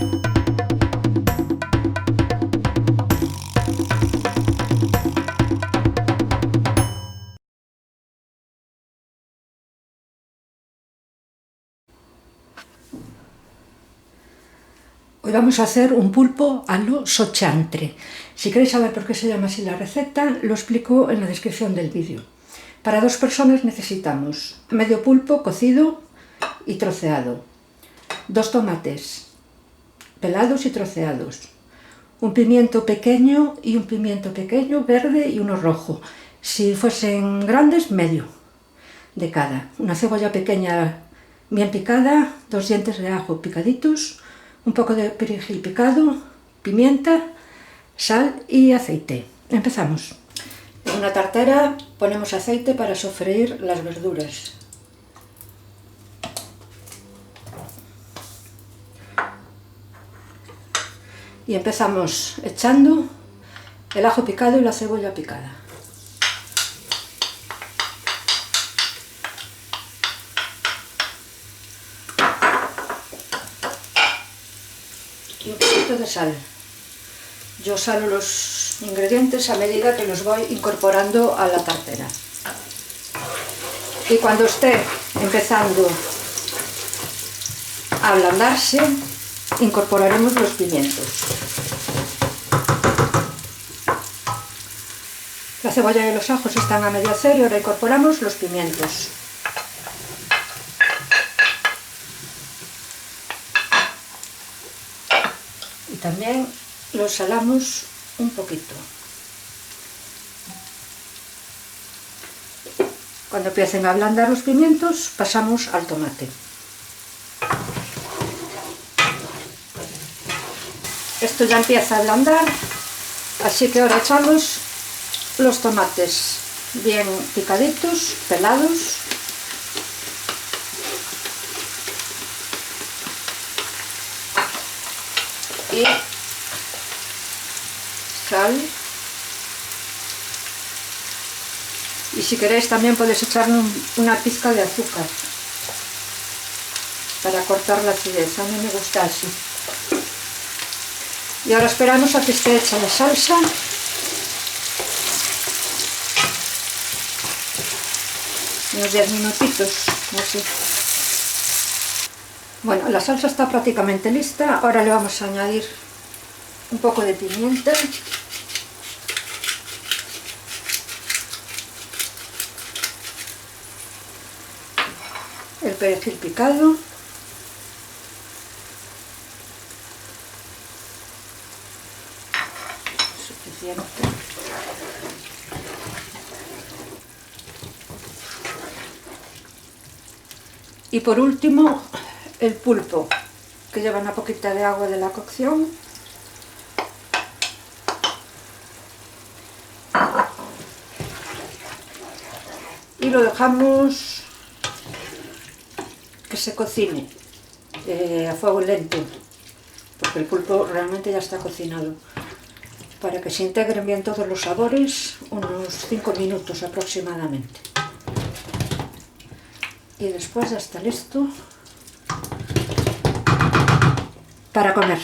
Hoy vamos a hacer un pulpo a lo sochantre. Si queréis saber por qué se llama así la receta, lo explico en la descripción del vídeo. Para 2 personas necesitamos medio pulpo cocido y troceado, 2 tomates pelados y troceados, un pimiento pequeño y un pimiento pequeño verde y uno rojo. Si fuesen grandes, medio de cada. Una cebolla pequeña bien picada, 2 dientes de ajo picaditos, un poco de perejil picado, pimienta, sal y aceite. Empezamos. En una tartera ponemos aceite para sofreír las verduras. Y empezamos echando el ajo picado y la cebolla picada. Y un poquito de sal. Yo salo los ingredientes a medida que los voy incorporando a la tartera. Y cuando esté empezando a ablandarse, incorporaremos los pimientos. La cebolla y los ajos están a medio hacer y ahora incorporamos los pimientos. Y también los salamos un poquito. Cuando empiecen a ablandar los pimientos, pasamos al tomate. Esto ya empieza a ablandar, así que ahora echamos los tomates bien picaditos, pelados. Y sal. Y si queréis también podéis echarle una pizca de azúcar para cortar la acidez. A mí me gusta así. Y ahora esperamos a que esté hecha la salsa. Unos 10 minutitos, así. Bueno, la salsa está prácticamente lista. Ahora le vamos a añadir un poco de pimienta. El perejil picado. Suficiente. Y por último, el pulpo, que lleva una poquita de agua de la cocción. Y lo dejamos que se cocine a fuego lento, porque el pulpo realmente ya está cocinado, para que se integren bien todos los sabores, unos 5 minutos aproximadamente. Y después ya está listo para comer.